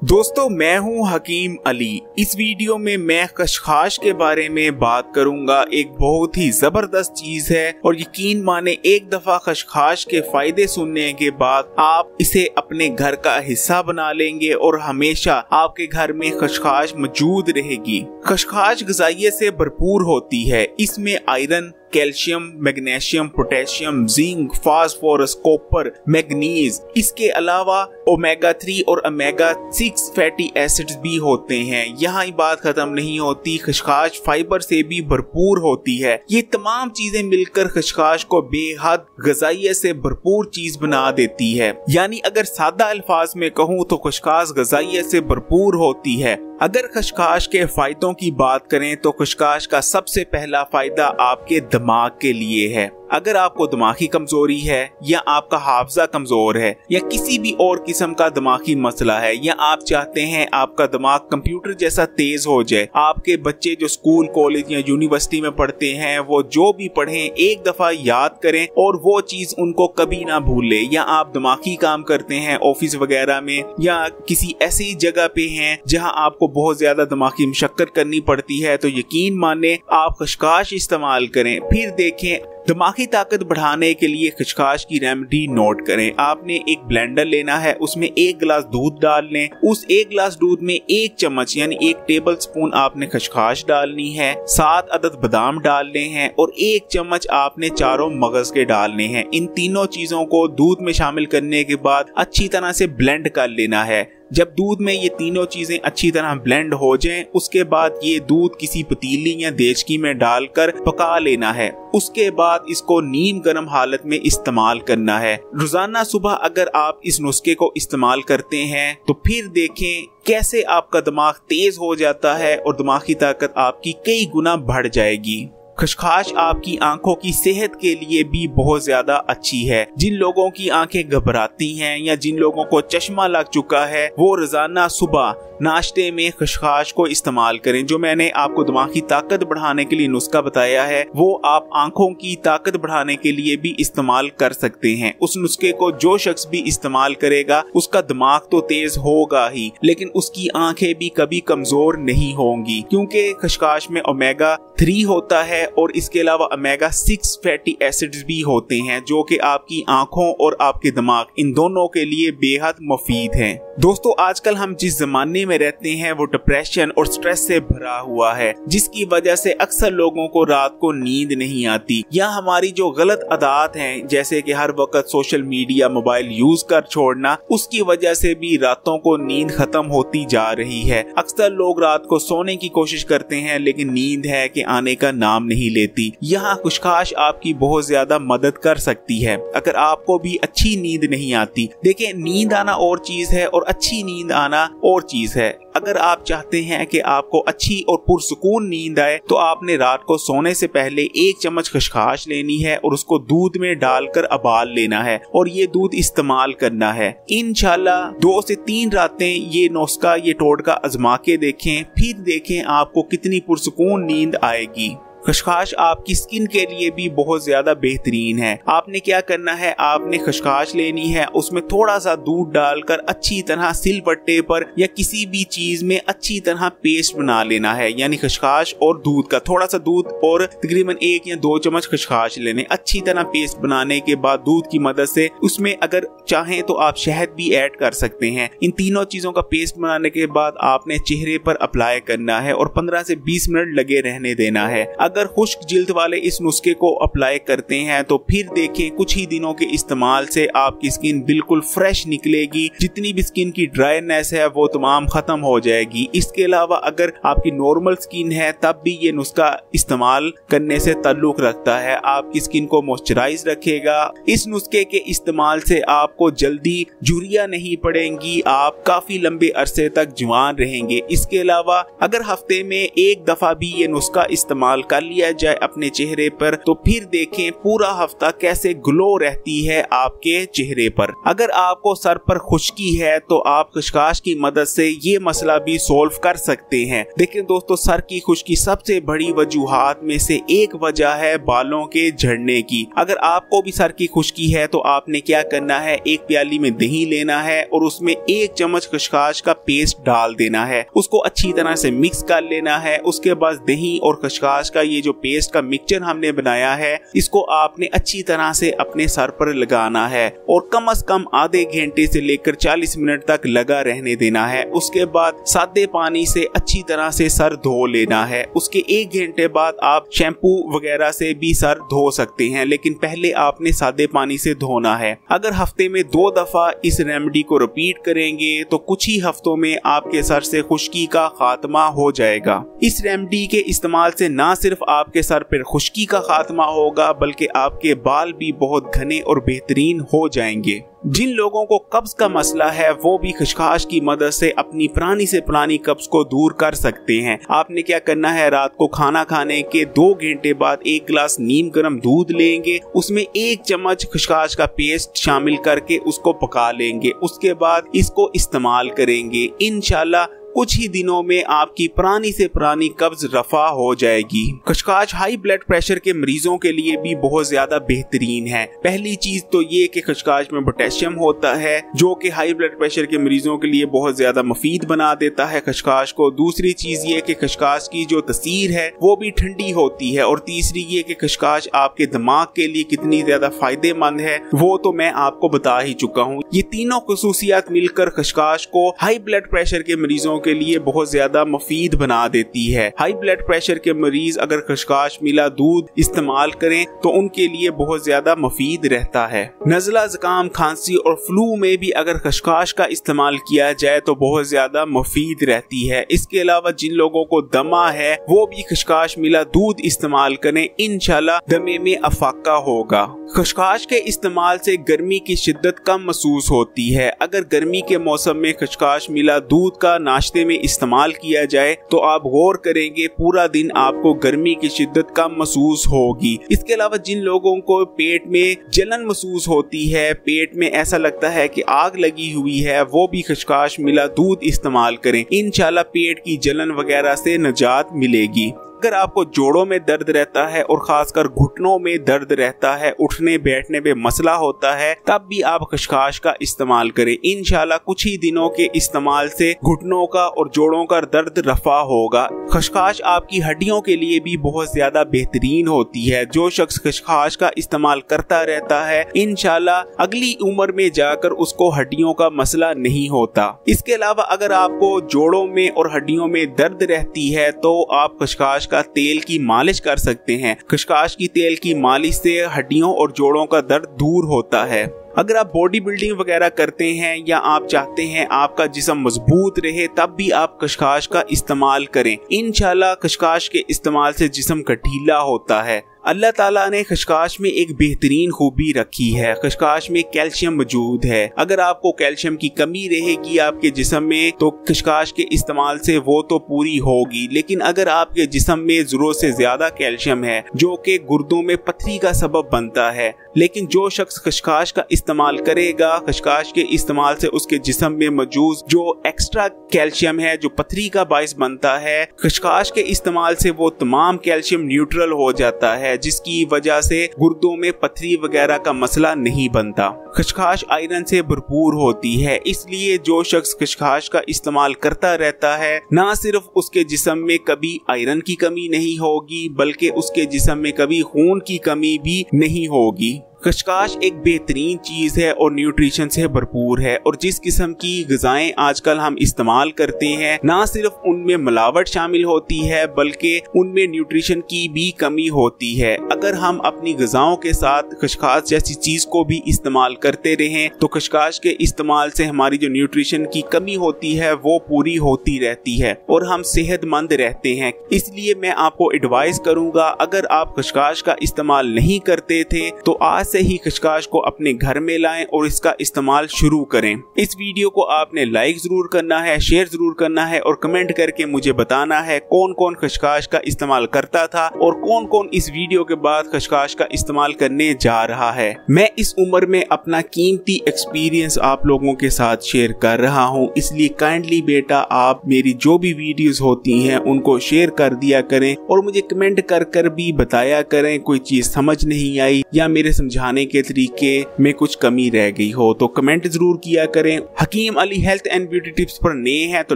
दोस्तों मैं हूं हकीम अली। इस वीडियो में मैं खशखाश के बारे में बात करूंगा। एक बहुत ही जबरदस्त चीज है और यकीन माने एक दफा खशखाश के फायदे सुनने के बाद आप इसे अपने घर का हिस्सा बना लेंगे और हमेशा आपके घर में खशखाश मौजूद रहेगी। खशखाश ग़िज़ाइयत से भरपूर होती है। इसमें iron, calcium, magnesium, potassium, zinc, phosphorus, copper, manganese, इसके अलावा ओमेगा 3 और ओमेगा 6 फैटी एसिड्स भी होते हैं। यहाँ ही बात खत्म नहीं होती, खशखाश फाइबर से भी भरपूर होती है। ये तमाम चीजें मिलकर खशखाश को बेहद ग़िज़ाइयत से भरपूर चीज बना देती है। यानी अगर सादा अल्फाज में कहूँ तो खशखाश ग़िज़ाइयत से भरपूर होती है। अगर खशखाश के फायदों की बात करें तो खशखाश का सबसे पहला फायदा आपके दिमाग के लिए है। अगर आपको दिमागी कमजोरी है या आपका हाफजा कमजोर है या किसी भी और किस्म का दिमागी मसला है या आप चाहते हैं आपका दिमाग कंप्यूटर जैसा तेज हो जाए, आपके बच्चे जो स्कूल, कॉलेज या यूनिवर्सिटी में पढ़ते हैं वो जो भी पढ़ें एक दफा याद करें और वो चीज उनको कभी ना भूले, या आप दिमागी काम करते हैं ऑफिस वगैरह में या किसी ऐसी जगह पे हैं जहां आपको बहुत ज्यादा दिमागी मशक्कत करनी पड़ती है, तो यकीन माने आप खशखाश इस्तेमाल करें। फिर देखें, दिमागी ताकत बढ़ाने के लिए खशखाश की रेमेडी नोट करें। आपने एक ब्लेंडर लेना है, उसमें 1 गिलास दूध डाल लें। उस 1 गिलास दूध में 1 चम्मच यानी 1 टेबल स्पून आपने खशखाश डालनी है, 7 अदद बादाम डालने हैं और 1 चम्मच आपने चारों मगज के डालने हैं। इन तीनों चीजों को दूध में शामिल करने के बाद अच्छी तरह से ब्लेंड कर लेना है। जब दूध में ये तीनों चीजें अच्छी तरह ब्लेंड हो जाएं, उसके बाद ये दूध किसी पतीली या देचकी में डालकर पका लेना है। उसके बाद इसको नीम गर्म हालत में इस्तेमाल करना है। रोजाना सुबह अगर आप इस नुस्खे को इस्तेमाल करते हैं तो फिर देखें कैसे आपका दिमाग तेज हो जाता है और दिमागी ताकत आपकी कई गुना बढ़ जाएगी। खशखाश आपकी आंखों की सेहत के लिए भी बहुत ज्यादा अच्छी है। जिन लोगों की आंखें घबराती हैं या जिन लोगों को चश्मा लग चुका है वो रोजाना सुबह नाश्ते में खशखाश को इस्तेमाल करें। जो मैंने आपको दिमागी ताकत बढ़ाने के लिए नुस्खा बताया है वो आप आंखों की ताकत बढ़ाने के लिए भी इस्तेमाल कर सकते हैं। उस नुस्खे को जो शख्स भी इस्तेमाल करेगा उसका दिमाग तो तेज होगा ही, लेकिन उसकी आंखें भी कभी कमजोर नहीं होंगी, क्योंकि खशखाश में ओमेगा 3 होता है और इसके अलावा ओमेगा 6 फैटी एसिड्स भी होते हैं जो कि आपकी आंखों और आपके दिमाग इन दोनों के लिए बेहद मुफीद हैं। दोस्तों आजकल हम जिस जमाने में रहते हैं वो डिप्रेशन और स्ट्रेस से भरा हुआ है, जिसकी वजह से अक्सर लोगों को रात को नींद नहीं आती, या हमारी जो गलत आदत हैं जैसे कि हर वक्त सोशल मीडिया, मोबाइल यूज कर छोड़ना, उसकी वजह से भी रातों को नींद खत्म होती जा रही है। अक्सर लोग रात को सोने की कोशिश करते हैं लेकिन नींद है कि आने का नाम नहीं लेती। यहाँ खशखाश आपकी बहुत ज्यादा मदद कर सकती है। अगर आपको भी अच्छी नींद नहीं आती, देखिए नींद आना और चीज है और अच्छी नींद आना और चीज है। अगर आप चाहते हैं कि आपको अच्छी और पुरसुकून नींद आए तो आपने रात को सोने से पहले 1 चम्मच खशखाश लेनी है और उसको दूध में डालकर उबाल लेना है और ये दूध इस्तेमाल करना है। इंशाल्लाह 2 से 3 रातें ये नुस्खा, ये टोटका आजमा के देखें, फिर देखें आपको कितनी पुरसुकून नींद आएगी। खशखाश आपकी स्किन के लिए भी बहुत ज्यादा बेहतरीन है। आपने क्या करना है, आपने खशखाश लेनी है, उसमें थोड़ा सा दूध डालकर अच्छी तरह सिलबट्टे पर या किसी भी चीज में अच्छी तरह पेस्ट बना लेना है। यानी खशखाश और दूध का, थोड़ा सा दूध और तकरीबन 1 या 2 चम्मच खशखाश लेने। अच्छी तरह पेस्ट बनाने के बाद दूध की मदद से उसमें अगर चाहें तो आप शहद भी ऐड कर सकते हैं। इन तीनों चीजों का पेस्ट बनाने के बाद आपने चेहरे पर अप्लाई करना है और 15 से 20 मिनट लगे रहने देना है। अगर खुश्क जिल्द वाले इस नुस्खे को अप्लाई करते हैं तो फिर देखें कुछ ही दिनों के इस्तेमाल से आपकी स्किन बिल्कुल फ्रेश निकलेगी। जितनी भी स्किन की ड्राईनेस है वो तमाम खत्म हो जाएगी। इसके अलावा अगर आपकी नॉर्मल स्किन है तब भी ये नुस्खा इस्तेमाल करने से ताल्लुक रखता है। आपकी स्किन को मॉइस्चराइज रखेगा। इस नुस्खे के इस्तेमाल से आपको जल्दी झुर्रियां नहीं पड़ेंगी, आप काफी लंबे अरसे तक जवान रहेंगे। इसके अलावा अगर हफ्ते में 1 दफा भी ये नुस्खा इस्तेमाल कर डाल लिया जाए अपने चेहरे पर तो फिर देखें पूरा हफ्ता कैसे ग्लो रहती है आपके चेहरे पर। अगर आपको सर पर खुश्की है तो आप खसखस की मदद से ये मसला भी सोल्व कर सकते हैं। देखिए दोस्तों, सर की खुश्की सबसे बड़ी वजूहात में से एक वजह है बालों के झड़ने की। अगर आपको भी सर की खुश्की है तो आपने क्या करना है, एक प्याली में दही लेना है और उसमें 1 चम्मच खसखस का पेस्ट डाल देना है। उसको अच्छी तरह से मिक्स कर लेना है। उसके बाद दही और खसखस का ये जो पेस्ट का मिक्सचर हमने बनाया है, इसको आपने अच्छी तरह से अपने सर पर लगाना है और कम से कम आधे घंटे से लेकर 40 मिनट तक लगा रहने देना है। उसके बाद सादे पानी से अच्छी तरह से सर धो लेना है। उसके 1 घंटे बाद आप शैम्पू वगैरह से भी सर धो सकते हैं, लेकिन पहले आपने सादे पानी से धोना है। अगर हफ्ते में 2 दफा इस रेमेडी को रिपीट करेंगे तो कुछ ही हफ्तों में आपके सर से खुश्की का खात्मा हो जाएगा। इस रेमेडी के इस्तेमाल से न सिर्फ आपके सर पर खुश्की का खात्मा होगा बल्कि आपके बाल भी बहुत घने और बेहतरीन हो जाएंगे। जिन लोगों को कब्ज का मसला है वो भी खसखस की मदद से अपनी पुरानी से पुरानी कब्ज को दूर कर सकते हैं। आपने क्या करना है, रात को खाना खाने के 2 घंटे बाद 1 गिलास नीम गर्म दूध लेंगे, उसमें 1 चम्मच खसखस का पेस्ट शामिल करके उसको पका लेंगे। उसके बाद इसको इस्तेमाल करेंगे। इंशाल्लाह कुछ ही दिनों में आपकी पुरानी से पुरानी कब्ज रफा हो जाएगी। खसखस हाई ब्लड प्रेशर के मरीजों के लिए भी बहुत ज्यादा बेहतरीन है। पहली चीज तो ये कि खसखस में पोटेशियम होता है जो कि हाई ब्लड प्रेशर के मरीजों के लिए बहुत ज्यादा मुफीद बना देता है खसखस को। दूसरी चीज ये कि खसखस की जो तसीर है वो भी ठंडी होती है। और तीसरी ये कि खसखस आपके दिमाग के लिए कितनी ज्यादा फायदेमंद है वो तो मैं आपको बता ही चुका हूँ। ये तीनों खुसूसियात मिलकर खसखस को हाई ब्लड प्रेशर के मरीजों के लिए बहुत ज्यादा मुफीद बना देती है। हाई ब्लड प्रेशर के मरीज अगर खसखस मिला दूध इस्तेमाल करें तो उनके लिए बहुत ज्यादा मुफीद रहता है। नज़ला, जुकाम, खांसी और फ्लू में भी अगर खसखस का इस्तेमाल किया जाए तो बहुत ज्यादा मुफीद रहती है। इसके अलावा जिन लोगों को दमा है वो भी खसखस मिला दूध इस्तेमाल करें, इंशाल्लाह दमे में अफाका होगा। खसखस के इस्तेमाल से गर्मी की शिद्दत कम महसूस होती है। अगर गर्मी के मौसम में खसखस मिला दूध का नाश्ते में इस्तेमाल किया जाए तो आप गौर करेंगे पूरा दिन आपको गर्मी की शिद्दत कम महसूस होगी। इसके अलावा जिन लोगों को पेट में जलन महसूस होती है, पेट में ऐसा लगता है कि आग लगी हुई है, वो भी खसखस मिला दूध इस्तेमाल करें। इंशाल्लाह पेट की जलन वगैरह से निजात मिलेगी। अगर आपको जोड़ों में दर्द रहता है और खासकर घुटनों में दर्द रहता है, उठने बैठने में मसला होता है, तब भी आप खसखस का इस्तेमाल करें। इंशाल्लाह कुछ ही दिनों के इस्तेमाल से घुटनों का और जोड़ों का दर्द रफा होगा। खसखस आपकी हड्डियों के लिए भी बहुत ज्यादा बेहतरीन होती है। जो शख्स खसखस का इस्तेमाल करता रहता है इंशाल्लाह अगली उम्र में जाकर उसको हड्डियों का मसला नहीं होता। इसके अलावा अगर आपको जोड़ों में और हड्डियों में दर्द रहती है तो आप खसखस का तेल की मालिश कर सकते हैं। खसखस की तेल की मालिश से हड्डियों और जोड़ों का दर्द दूर होता है। अगर आप बॉडी बिल्डिंग वगैरह करते हैं या आप चाहते हैं आपका जिस्म मजबूत रहे तब भी आप खसखस का इस्तेमाल करें। इंशाल्लाह खसखस के इस्तेमाल से जिस्म का ढीला होता है। अल्लाह ताला ने खसखस में एक बेहतरीन खूबी रखी है। खसखस में कैल्शियम मौजूद है। अगर आपको कैल्शियम की कमी रहेगी आपके जिस्म में तो खसखस के इस्तेमाल से वो तो पूरी होगी, लेकिन अगर आपके जिस्म में जरूरत से ज्यादा कैल्शियम है जो कि गुर्दों में पथरी का सबब बनता है, लेकिन जो शख्स खसखस का इस्तेमाल करेगा, खसखस के इस्तेमाल से उसके जिस्म में मौजूद जो एक्स्ट्रा कैल्शियम है जो पथरी का बाइस बनता है, खसखस के इस्तेमाल से वो तमाम कैल्शियम न्यूट्रल हो जाता है, जिसकी वजह से गुर्दों में पथरी वगैरह का मसला नहीं बनता। खसखस आयरन से भरपूर होती है, इसलिए जो शख्स खसखस का इस्तेमाल करता रहता है न सिर्फ उसके जिस्म में कभी आयरन की कमी नहीं होगी बल्कि उसके जिस्म में कभी खून की कमी भी नहीं होगी। खसखस एक बेहतरीन चीज है और न्यूट्रिशन से भरपूर है और जिस किस्म की ग़िज़ाएं आजकल हम इस्तेमाल करते हैं न सिर्फ उनमें मिलावट शामिल होती है बल्कि उनमें न्यूट्रिशन की भी कमी होती है। अगर हम अपनी ग़िज़ाओं के साथ खसखस जैसी चीज को भी इस्तेमाल करते रहें तो खसखस के इस्तेमाल से हमारी जो न्यूट्रिशन की कमी होती है वो पूरी होती रहती है और हम सेहतमंद रहते हैं। इसलिए मैं आपको एडवाइस करूंगा, अगर आप खसखस का इस्तेमाल नहीं करते थे तो आज से ही खशखाश को अपने घर में लाएं और इसका इस्तेमाल शुरू करें। इस वीडियो को आपने लाइक जरूर करना है, शेयर जरूर करना है और कमेंट करके मुझे बताना है कौन कौन खशखाश का इस्तेमाल करता था और कौन कौन इस वीडियो के बाद खशखाश का इस्तेमाल करने जा रहा है। मैं इस उम्र में अपना कीमती एक्सपीरियंस आप लोगों के साथ शेयर कर रहा हूं, इसलिए काइंडली बेटा आप मेरी जो भी वीडियोस होती हैं उनको शेयर कर दिया करें और मुझे कमेंट कर भी बताया करें कोई चीज समझ नहीं आई या मेरे समझाने के तरीके में कुछ कमी रह गई हो तो कमेंट जरूर किया करें। Hakim Ali health and beauty tips पर नए हैं तो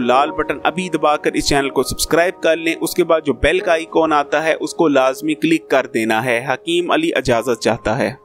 लाल बटन अभी दबाकर इस चैनल को सब्सक्राइब कर लें। उसके बाद जो बेल का आइकॉन आता है उसको लाजमी क्लिक कर देना है। हकीम अली इजाजत चाहता है।